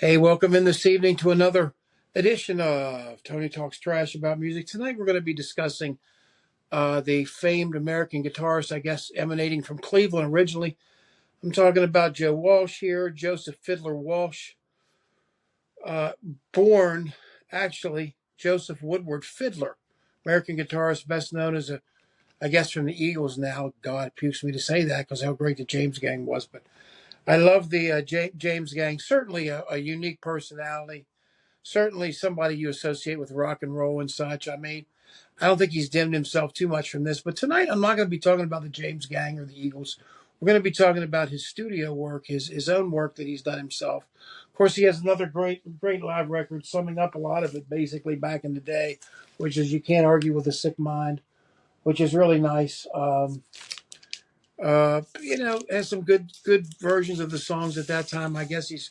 Hey, welcome in this evening to another edition of Tony Talks Trash About Music. Tonight we're going to be discussing the famed American guitarist, I guess, emanating from Cleveland originally. I'm talking about Joe Walsh here, Joseph Fiddler Walsh, uh, born actually Joseph Woodward Fiddler, American guitarist, best known as I guess from the Eagles now. God, it pukes me to say that because how great the James Gang was, but I love the James Gang. Certainly a unique personality. Certainly somebody you associate with rock and roll and such. I mean, I don't think he's dimmed himself too much from this. But tonight, I'm not going to be talking about the James Gang or the Eagles. We're going to be talking about his studio work, his own work that he's done himself. Of course, he has another great live record, summing up a lot of it basically back in the day, which is You Can't Argue with a Sick Mind, which is really nice. Has some good versions of the songs at that time. I guess he's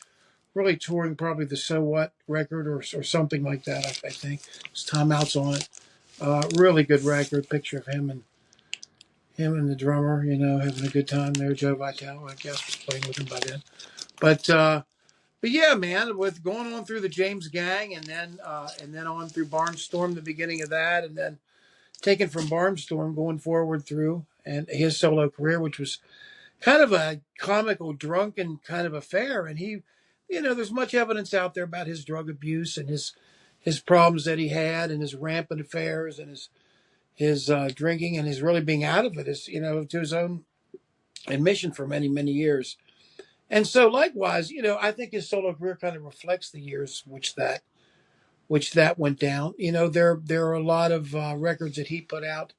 really touring probably the So What record or something like that, I think. His Time Out's on it. Really good record. Picture of him and the drummer, having a good time there. Joe Vitale, I guess, was playing with him by then. But yeah, man, with going on through the James Gang and then on through Barnstorm, the beginning of that, and then taken from Barnstorm going forward through and his solo career, which was kind of a comical, drunken kind of affair. And there's much evidence out there about his drug abuse and his problems that he had and his rampant affairs and his drinking and his really being out of it, to his own admission for many, many years. And so likewise, I think his solo career kind of reflects the years which that went down. There are a lot of records that he put out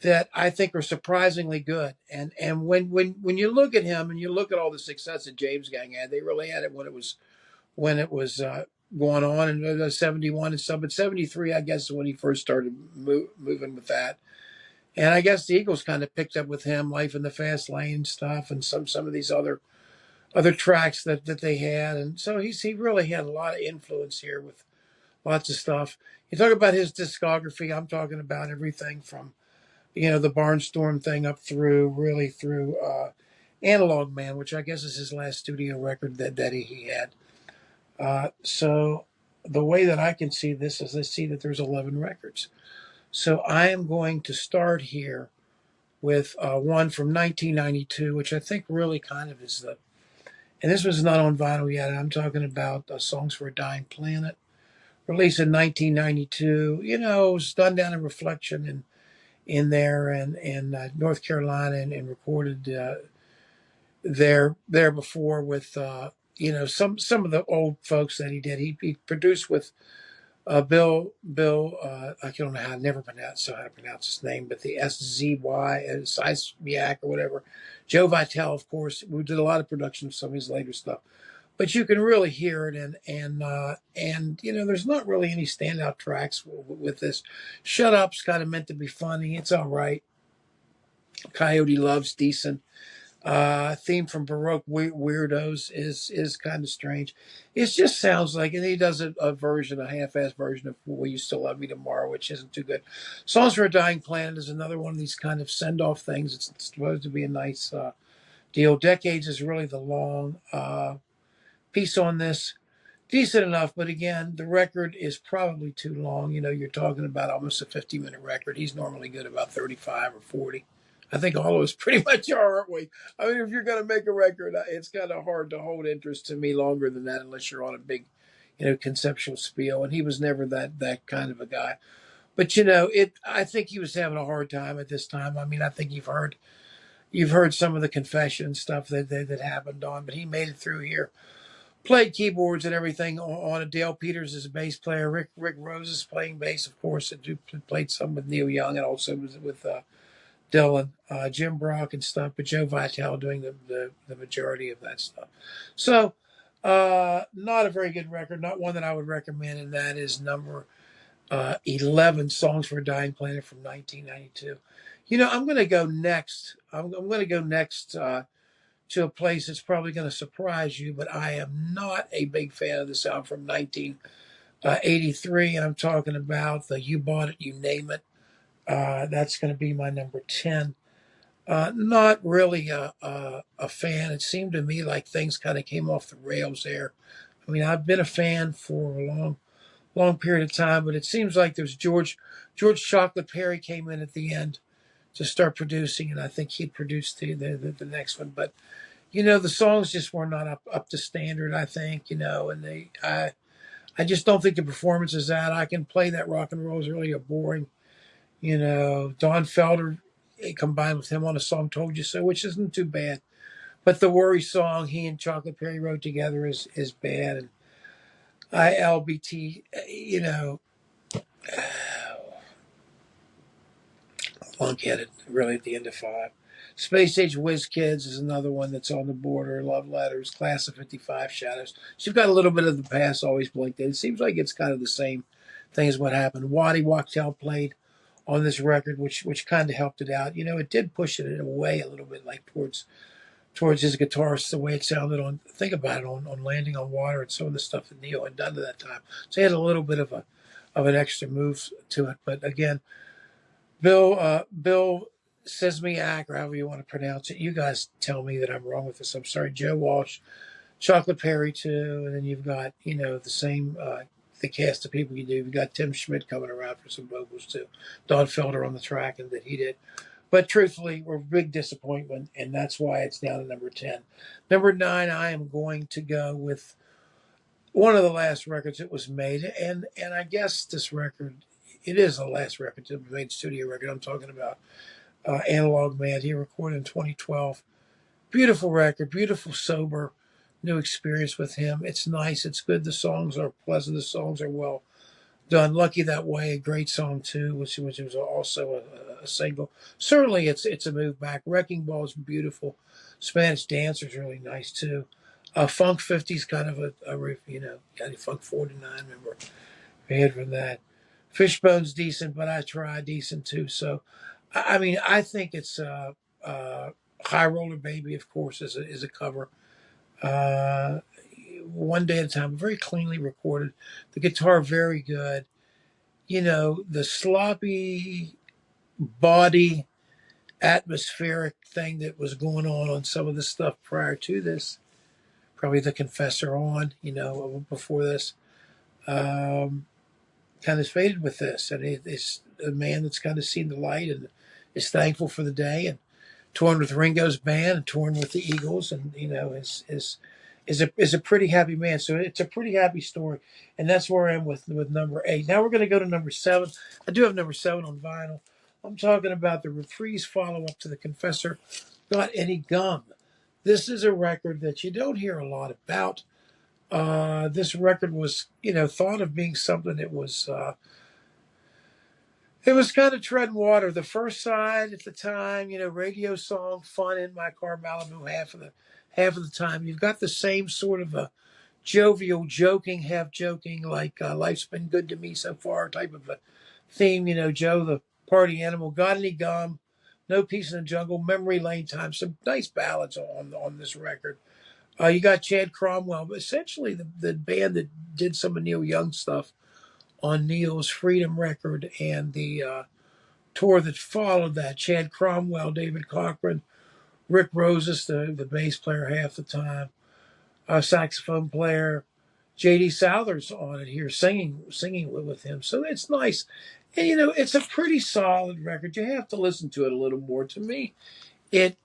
that I think are surprisingly good. And when you look at him and you look at all the success that James Gang had, they really had it when it was going on in 71 and stuff. But 73, I guess, is when he first started moving with that. And I guess the Eagles kind of picked up with him, Life in the Fast Lane stuff, and some of these other tracks that they had. And so he really had a lot of influence here with lots of stuff. You talk about his discography, I'm talking about everything from the Barnstorm thing up through Analog Man, which I guess is his last studio record that he had. So the way that I can see this is I see that there's 11 records. So I am going to start here with one from 1992, which I think really kind of is and this was not on vinyl yet. I'm talking about Songs for a Dying Planet, released in 1992. It was done down in Reflection and in there and in North Carolina and recorded there before with some of the old folks that he did. He produced with Bill I don't know how to pronounce his name, but the SZY Seismiak or whatever. Joe Vitale, of course, we did a lot of production of some of his later stuff. But you can really hear it, and there's not really any standout tracks with this. Shut Up's kind of meant to be funny. It's all right. Coyote Love's decent. Theme from Baroque Weirdos is kind of strange. It just sounds like, and he does a half-ass version of Will You Still Love Me Tomorrow, which isn't too good. Songs for a Dying Planet is another one of these kind of send-off things. It's supposed to be a nice deal. Decades is really the long piece on this. Decent enough, but again, the record is probably too long. You're talking about almost a 50-minute record. He's normally good about 35 or 40. I think all of us pretty much are, aren't we? I mean, if you're going to make a record, it's kind of hard to hold interest to me longer than that unless you're on a big, conceptual spiel. And he was never that kind of a guy. But I think he was having a hard time at this time. I mean, I think you've heard some of the confession stuff that happened on, but he made it through here. Played keyboards and everything on it. Dale Peters is a bass player. Rick Rose is playing bass, of course. Played some with Neil Young and also with Dylan, Jim Brock and stuff, but Joe Vitale doing the majority of that stuff. So, not a very good record, not one that I would recommend, and that is number 11, Songs for a Dying Planet from 1992. I'm going to go next. I'm going to go next to a place that's probably going to surprise you, but I am not a big fan of the sound from 1983, and I'm talking about the You Bought It, You Name It. That's going to be my number 10. Not really a fan. It seemed to me like things kind of came off the rails there. I mean, I've been a fan for a long period of time, but it seems like there's George Chocolate Perry came in at the end to start producing, and I think he produced the next one. But the songs just were not up to standard. I think and I just don't think the performance is that. I can play that rock and roll is really a boring. Don Felder combined with him on a song "Told You So," which isn't too bad. But the Worry song he and Chocolate Perry wrote together is bad. And ILBT, lunkheaded, really, at the end of five. Space Age Whiz Kids is another one that's on the border. Love Letters, Class of 55, Shadows. She's got a little bit of the past always blinked in. It seems like it's kind of the same thing as what happened. Waddy Wachtel played on this record, which kind of helped it out. It did push it away a little bit, like towards his guitarist, the way it sounded on, think about it, on Landing on Water and some of the stuff that Neil had done to that time. So he had a little bit of an extra move to it. But again, Bill Sesmiak, or however you want to pronounce it. You guys tell me that I'm wrong with this. I'm sorry. Joe Walsh, Chocolate Perry too, and then you've got the same the cast of people you do. You've got Tim Schmidt coming around for some vocals too. Don Felder on the track, and that he did. But truthfully, we're a big disappointment, and that's why it's down to number 10. Number 9, I am going to go with one of the last records that was made, and I guess this record, it is the last record to be made, studio record. I'm talking about Analog Man. He recorded in 2012. Beautiful record, beautiful, sober, new experience with him. It's nice, it's good. The songs are pleasant. The songs are well done. Lucky That Way, a great song too, which was also a single. Certainly, it's a move back. Wrecking Ball is beautiful. Spanish Dancer is really nice too. Funk 50's kind of got a Funk 49, remember? We had from that. Fishbone's decent, but I Try decent too. So, I mean, I think it's High Roller Baby, of course, is a cover. One Day at a Time, very cleanly recorded. The guitar very good. The sloppy body atmospheric thing that was going on some of the stuff prior to this, probably The Confessor on, before this, kind of faded with this. And it's a man that's kind of seen the light and is thankful for the day, and touring with Ringo's band and touring with the Eagles, and is a pretty happy man. So it's a pretty happy story, and that's where I am with number 8. Now we're going to go to number 7. I do have number 7 on vinyl. I'm talking about the Reprise follow-up to The Confessor, Got Any Gum. This is a record that you don't hear a lot about. This record was, thought of being something that was it was kind of treading water. The first side at the time, radio song, fun in my car, Malibu, half of the time. You've got the same sort of a jovial, joking, half joking, like life's been good to me so far type of a theme. Joe the party animal, Got Any Gum, No Peace in the Jungle, Memory Lane Time. Some nice ballads on this record. You got Chad Cromwell, but essentially the band that did some of Neil Young stuff on Neil's Freedom record and the tour that followed that. Chad Cromwell, David Cochran, Rick Roses, the bass player half the time, saxophone player, J.D. Souther's on it here, singing with him. So it's nice. And, it's a pretty solid record. You have to listen to it a little more. To me, it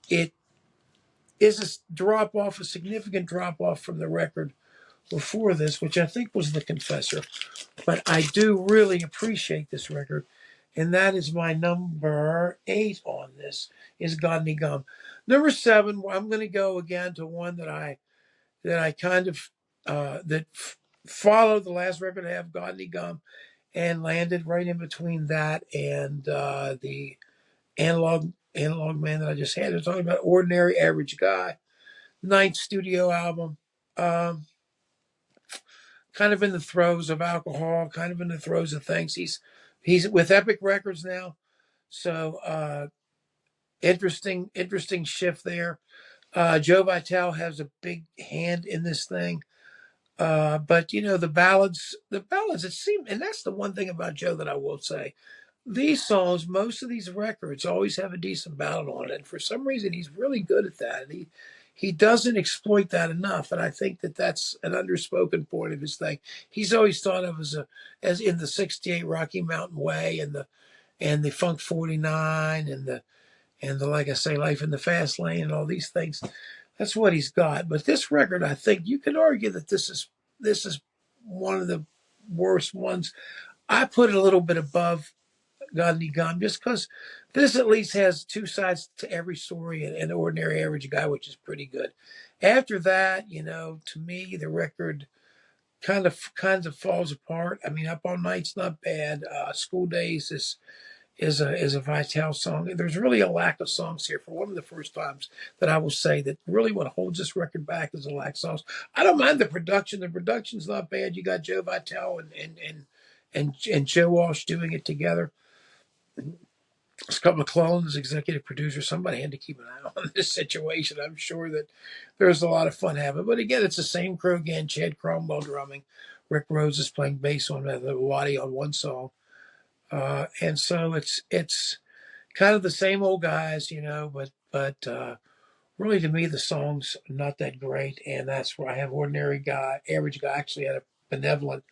is a significant drop-off from the record before this, which I think was The Confessor. But I do really appreciate this record, and that is my number 8 on this, is Got Any Gum. Number 7, I'm going to go again to one that I kind of followed the last record to have, Got Any Gum, and landed right in between that and the analog man that I just had. I was talking about Ordinary Average Guy, 9th studio album. Kind of in the throes of alcohol, kind of in the throes of things. He's with Epic Records now, so interesting shift there. Joe Vitale has a big hand in this thing, but the ballads. It seems, and that's the one thing about Joe that I will say. These songs, most of these records, always have a decent ballad on it. And for some reason, he's really good at that. he doesn't exploit that enough, and I think that that's an underspoken point of his thing. He's always thought of as in the '68 Rocky Mountain Way and the Funk 49 and the like I say, Life in the Fast Lane and all these things. That's what he's got. But this record, I think you could argue that this is one of the worst ones. I put it a little bit above Godly Gum just because this at least has two sides to every story and an ordinary average guy, which is pretty good. After that, to me, the record kind of falls apart. I mean, Up All Night's not bad. School Days is a Vital song. There's really a lack of songs here for one of the first times that I will say that really what holds this record back is a lack of songs. I don't mind the production. The production's not bad. You got Joe Vitale and Joe Walsh doing it together. Scott McClellan's executive producer. Somebody had to keep an eye on this situation. I'm sure that there's a lot of fun happening. But again, it's the same crew again. Chad Cromwell drumming. Rick Rhodes is playing bass on the Waddy on one song. And so it's kind of the same old guys, but really to me the song's not that great, and that's where I have Ordinary Guy, Average Guy actually had a benevolent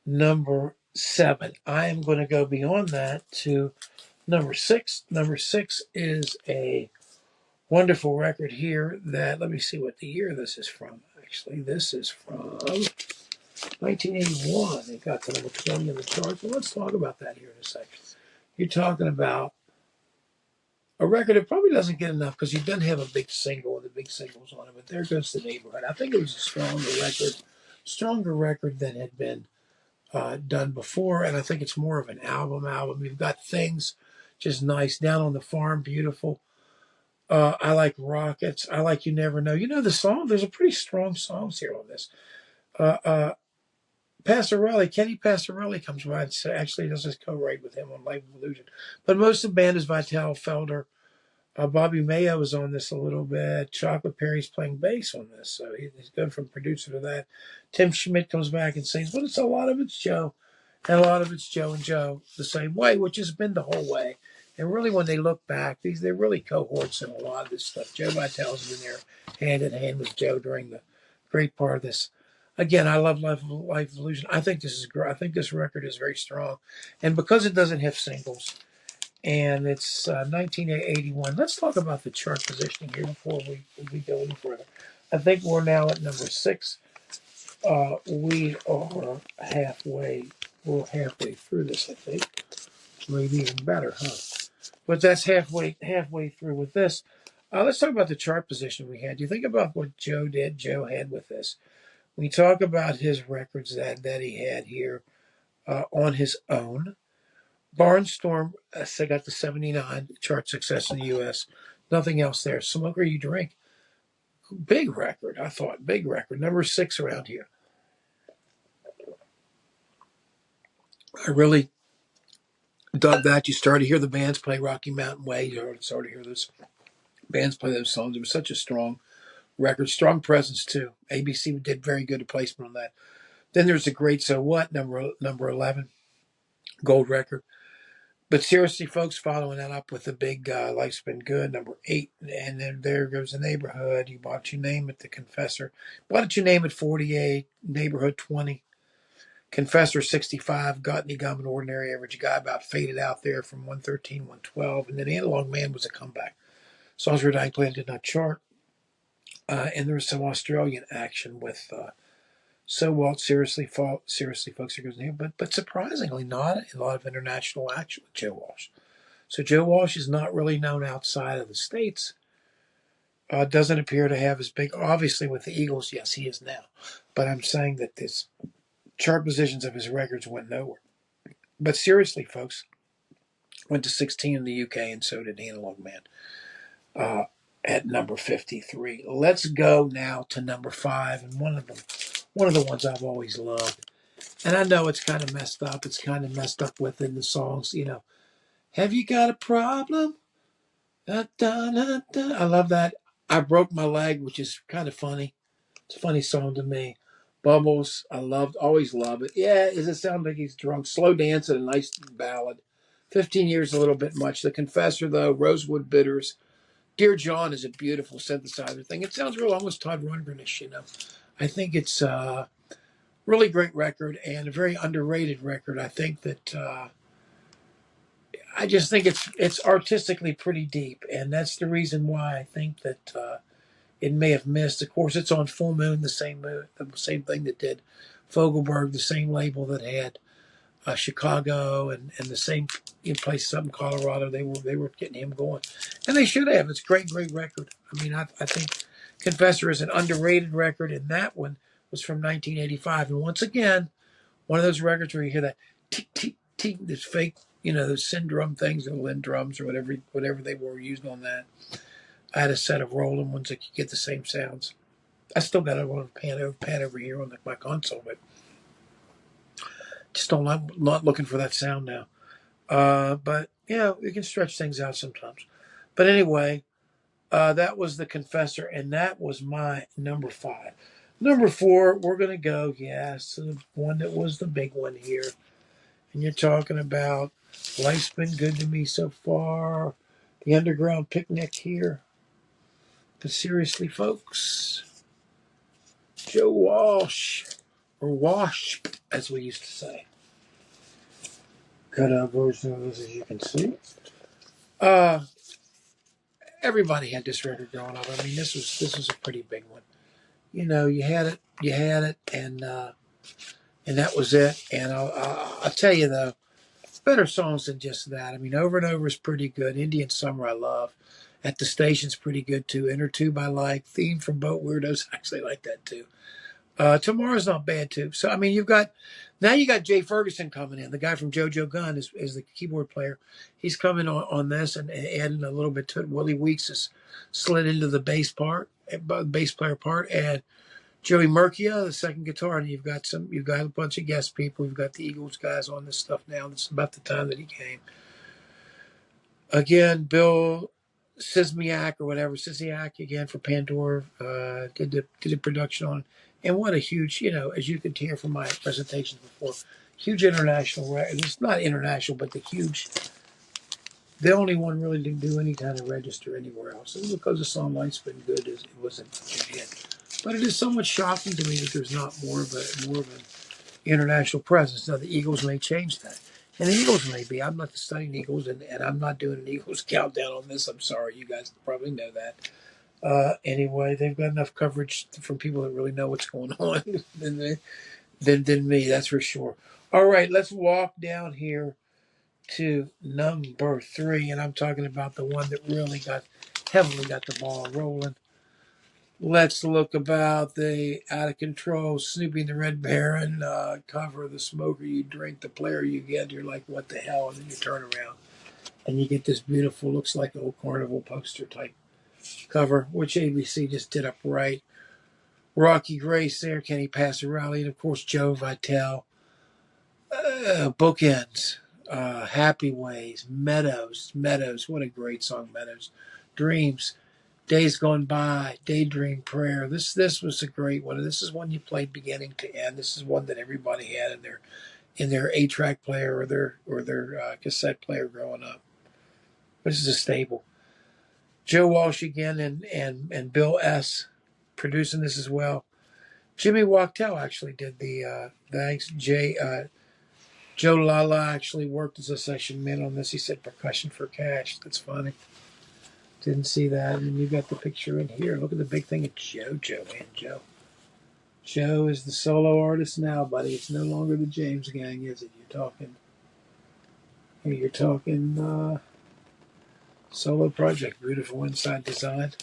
number 7. I am going to go beyond that to number 6. Number 6 is a wonderful record here that, let me see what the year this is from. Actually, this is from 1981. It got to number 20 in the charts. Well, let's talk about that here in a second. You're talking about a record that probably doesn't get enough because he doesn't have a big single with the big singles on it, but There Goes the Neighborhood. I think it was a stronger record than had been done before, and I think it's more of an album. You've got Things, just nice. Down on the Farm, beautiful. I like Rockets. I like You Never Know. The song, there's a pretty strong songs here on this. Kenny Passarelli comes by and actually does this co-write with him on Life of Illusion. But most of the band is Vital Felder. Bobby Mayo is on this a little bit. Chocolate Perry's playing bass on this, so he's good from producer to that. Tim Schmidt comes back and sings, but a lot of it's Joe, and a lot of it's Joe and Joe the same way, which has been the whole way. And really, when they look back, they're really cohorts in a lot of this stuff. Joe Vitel's been there hand in hand with Joe during the great part of this. Again, I love Life of Illusion. I think this is great. I think this record is very strong, and because it doesn't have singles, and it's 1981. Let's talk about the chart positioning here before we go any further. I think we're now at number 6. We are halfway. We're halfway through this. I think maybe even better, huh? But that's halfway through with this. Let's talk about the chart position we had. You think about what Joe did. Joe had with this. We talk about his records that he had here on his own. Barnstorm got the 79 chart success in the U.S. Nothing else there. Smoker You Drink, big record. I thought big record, number 6 around here. I really dug that. You started to hear the bands play Rocky Mountain Way. You started to hear those bands play those songs. It was such a strong record, strong presence too. ABC did very good placement on that. Then there's a great So What, number 11, gold record. But seriously, folks, following that up with the big Life's Been Good, number 8, and then There Goes the Neighborhood. Why don't you name it? The Confessor. Why don't you name it 48, Neighborhood 20, Confessor 65, Got Any Gum, An Ordinary Average Guy, about faded out there from 113, 112, and then Analog Man was a comeback. Songs Were Dying Plan did not chart. And there was some Australian action with So What, Seriously, folks, There Goes the Neighborhood, but surprisingly not a lot of international action with Joe Walsh. So Joe Walsh is not really known outside of the States. Doesn't appear to have as big, obviously with the Eagles, yes, he is now. But I'm saying that this chart positions of his records went nowhere. But seriously, folks, went to 16 in the UK, and so did Analog Man at number 53. Let's go now to number 5, and one of the ones I've always loved. And I know it's kind of messed up. It's kind of messed up within the songs, Have You Got a Problem? Da, da, da, da. I love that. I Broke My Leg, which is kind of funny. It's a funny song to me. Bubbles, always love it. Yeah, does it sound like he's drunk? Slow Dance, a nice ballad. 15 Years, a little bit much. The Confessor, though, Rosewood Bitters, Dear John is a beautiful synthesizer thing. It sounds real almost Todd Rundgren-ish, you know. I think it's a really great record and a very underrated record. I think that I just think it's artistically pretty deep, and that's the reason why I think that it may have missed. Of course, it's on Full Moon, the same thing that did Fogelberg, the same label that had Chicago and the same places up in Colorado. They were getting him going, and they should have. It's a great record. I mean, I think Confessor is an underrated record, and that one was from 1985. And once again, one of those records where you hear that tick tick tick, this fake, those syndrome things, or Linn drums, or whatever they were using on that. I had a set of Roland ones that could get the same sounds. I still got it on a pan over here on my console, but just not looking for that sound now. But yeah, we can stretch things out sometimes. But anyway, that was the Confessor, and that was my number 5. Number 4, we're gonna go, yes, to the one that was the big one here, and you're talking about Life's Been Good to Me So Far, the Underground Picnic here. But seriously, folks, Joe Walsh, or Wash, as we used to say. Cut out version of this, as you can see. Everybody had this record growing up. I mean, this was a pretty big one. You had it, and that was it. And I'll tell you though, better songs than just that. I mean, Over and Over is pretty good. Indian Summer I love. At the Station's pretty good too. Inner Tube I like. Theme from Boat Weirdos I actually like that too. Tomorrow's not bad too. So I mean, you got Jay Ferguson coming in. The guy from JoJo Gunn is the keyboard player. He's coming on this and adding a little bit to it. Willie Weeks has slid into the bass player part, and Joey Murkia, the second guitar. And you've got a bunch of guest people. You've got the Eagles guys on this stuff now. It's about the time that he came. Again, Bill Sismiak again for Pandora, did the production on it. And what a huge, as you could hear from my presentations before, huge international record. It's not international, but the only one really to do any kind of register anywhere else. And because the song Life's Been Good, it wasn't a hit. But it is somewhat shocking to me that there's not more of an international presence. Now the Eagles may change that. And the Eagles may be. I'm not studying Eagles, and I'm not doing an Eagles countdown on this. I'm sorry. You guys probably know that. Anyway, they've got enough coverage from people that really know what's going on than me, that's for sure. All right, let's walk down here to number 3, and I'm talking about the one that really heavily got the ball rolling. Let's look about the Out of Control Snoopy and the Red Baron cover. The smoker you drink, the player you get. You're like, what the hell? And then you turn around and you get this beautiful, looks like an old carnival poster type cover, which ABC just did up right. Rocky Grace there, Kenny Passarelli, and of course Joe Vitale. Bookends, Happy Ways, Meadows. What a great song, Meadows. Dreams. Days Gone By, Daydream Prayer. This was a great one. This is one you played beginning to end. This is one that everybody had in their 8-track player or their cassette player growing up. This is a staple. Joe Walsh again and Bill S. producing this as well. Jimmy Wachtel actually did the thanks. Joe Lala actually worked as a session man on this. He said percussion for cash. That's funny. Didn't see that. And you got the picture in here. Look at the big thing of JoJo, man. Joe is the solo artist now, buddy. It's no longer the James Gang, is it? You're talking solo project. Beautiful inside design.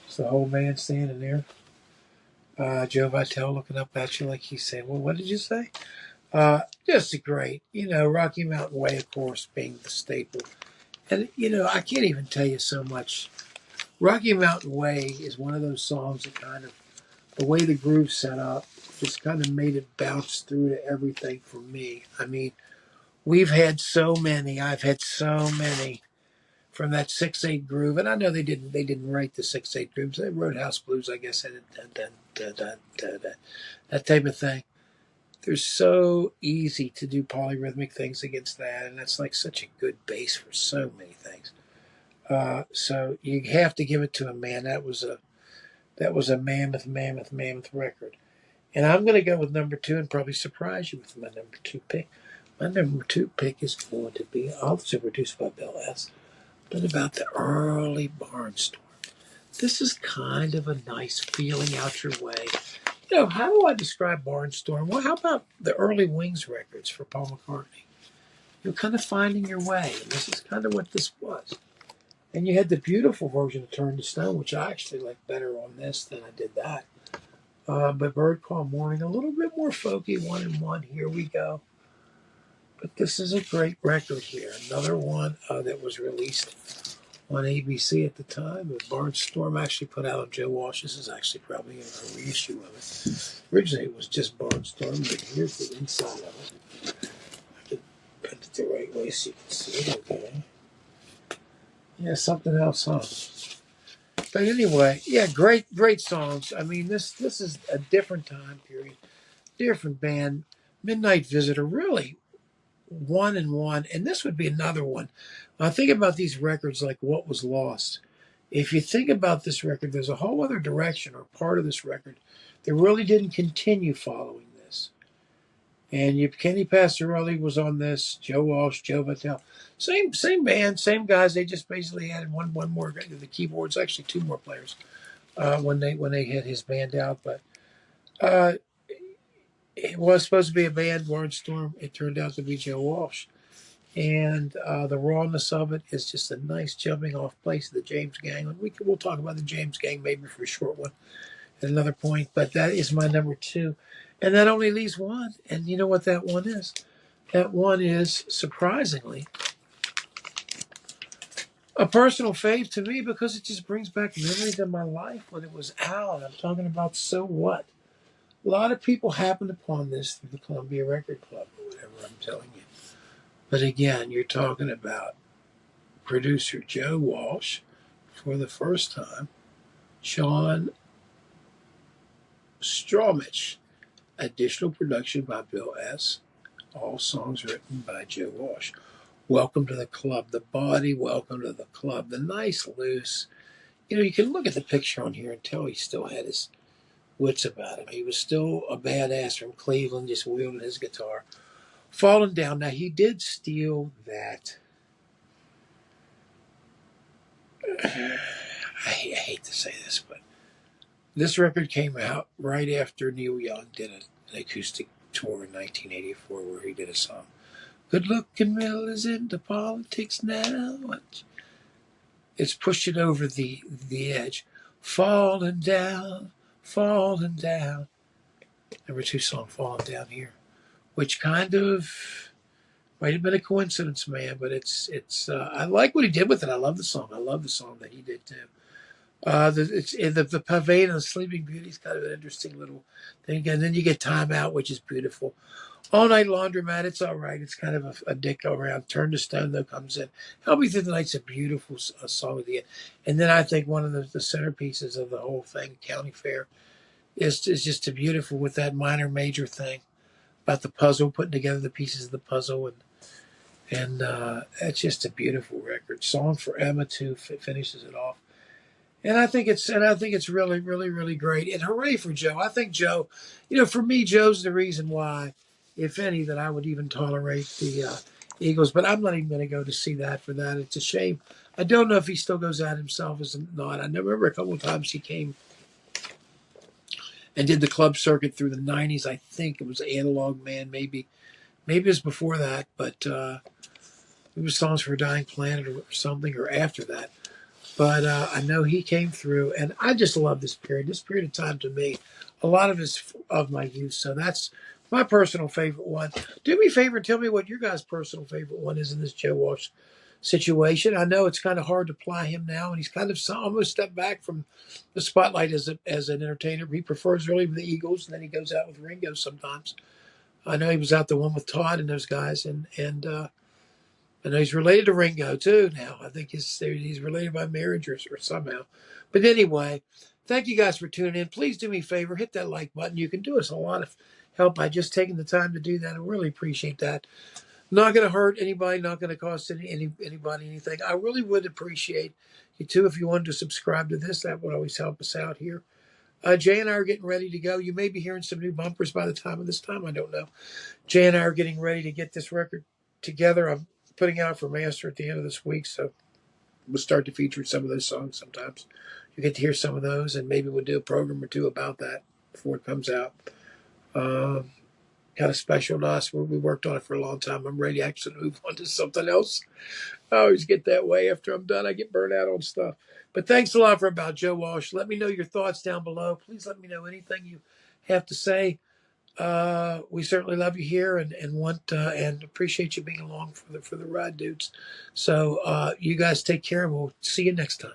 It's the whole man standing there. Joe Vitale looking up at you like he's saying, well, what did you say? Just a great, Rocky Mountain Way, of course, being the staple. And, I can't even tell you so much. Rocky Mountain Way is one of those songs that kind of, the way the groove's set up, just kind of made it bounce through to everything for me. I mean, I've had so many from that 6/8 groove. And I know they didn't write the 6/8 grooves. They wrote House Blues, I guess, and that type of thing. They're so easy to do polyrhythmic things against that, and that's like such a good base for so many things. So you have to give it to him, man. That was a mammoth record. And I'm going to go with number two and probably surprise you with my number two pick. My number two pick is going to be also produced by Bill S., but about the early Barnstorm. This is kind of a nice feeling out your way. You know, how do I describe Barnstorm? Well, how about the early Wings records for Paul McCartney? You're kind of finding your way, and this is kind of what this was. And you had the beautiful version of Turn to Stone, which I actually like better on this than I did that. But Bird Call Morning, a little bit more folky, 1-in-1. Here we go. But this is a great record here. Another one that was released on ABC at the time. Barnstorm actually put out on Joe Walsh. This is actually probably a reissue of it. Originally it was just Barnstorm, but here's the inside of it. I can put it the right way so you can see it. Okay. Yeah, something else, huh? But anyway, yeah, great songs. I mean, this is a different time period, different band. Midnight Visitor, really 1-in-1, and this would be another one. I think about these records like What Was Lost. If you think about this record, there's a whole other direction or part of this record that really didn't continue following this. And Kenny Passarelli was on this, Joe Walsh, Joe Vitale. Same band, same guys. They just basically added one more guy to the keyboards, actually two more players when they had his band out. But it was supposed to be a band, Barnstorm. It turned out to be Joe Walsh. And the rawness of it is just a nice jumping off place of the James Gang. We'll talk about the James Gang maybe for a short one at another point, but that is my number two. And that only leaves one. And you know what that one is? That one is, surprisingly, a personal fave to me because it just brings back memories of my life when it was out. I'm talking about So What. A lot of people happened upon this through the Columbia Record Club or whatever, I'm telling you. But again, you're talking about producer Joe Walsh for the first time, Sean Strawmich, additional production by Bill S., all songs written by Joe Walsh. Welcome to the club. The body, welcome to the club. The nice, loose. You know, you can look at the picture on here and tell he still had his wits about him. He was still a badass from Cleveland, just wielding his guitar. Falling Down. Now, he did steal that. I hate to say this, but this record came out right after Neil Young did an acoustic tour in 1984 where he did a song. Good looking Mel is into politics now. It's pushed it over the edge. Falling down, falling down. Number two song, Falling Down here, which kind of might have been a coincidence, man, but it's. I like what he did with it. I love the song. I love the song that he did too. The Pavane and the Sleeping Beauty is kind of an interesting little thing. And then you get Time Out, which is beautiful. All Night Laundromat, it's all right. It's kind of a dick go around. Turn to Stone, though, comes in. Help Me Through the Night's a beautiful song at the end. And then I think one of the centerpieces of the whole thing, County Fair, is just a beautiful with that minor major thing about the puzzle, putting together the pieces of the puzzle. And it's just a beautiful record. Song for Emma, too, finishes it off. And I think it's really, really, really great. And hooray for Joe. I think Joe, you know, for me, Joe's the reason why, if any, that I would even tolerate the Eagles. But I'm not even going to go to see that for that. It's a shame. I don't know if he still goes out himself as not. I remember a couple of times he came and did the club circuit through the 90s. I think it was Analog Man, maybe it was before that. But it was Songs for a Dying Planet or something, or after that. But I know he came through, and I just love this period. This period of time, to me, a lot of is of my youth. So that's my personal favorite one. Do me a favor and tell me what your guys' personal favorite one is in this Joe Walsh situation. I know it's kind of hard to ply him now, and he's kind of almost stepped back from the spotlight as an entertainer. He prefers really the Eagles, and then he goes out with Ringo sometimes. I know he was out the one with Todd and those guys, and I know he's related to Ringo, too, now. I think he's related by marriage or somehow. But anyway, thank you guys for tuning in. Please do me a favor. Hit that like button. You can do us a lot of help by just taking the time to do that. I really appreciate that. Not going to hurt anybody, not going to cost anybody anything. I really would appreciate you too if you wanted to subscribe to this. That would always help us out here. Jay and I are getting ready to go. You may be hearing some new bumpers by the time of this time. I don't know. Jay and I are getting ready to get this record together. I'm putting out for master at the end of this week, so we'll start to feature some of those songs sometimes. You get to hear some of those, and maybe we'll do a program or two about that before it comes out. Kind of special to us. We worked on it for a long time. I'm ready to actually move on to something else. I always get that way. After I'm done, I get burnt out on stuff. But thanks a lot for About Joe Walsh. Let me know your thoughts down below. Please let me know anything you have to say. We certainly love you here and want and appreciate you being along for the ride, dudes. So you guys take care, and we'll see you next time.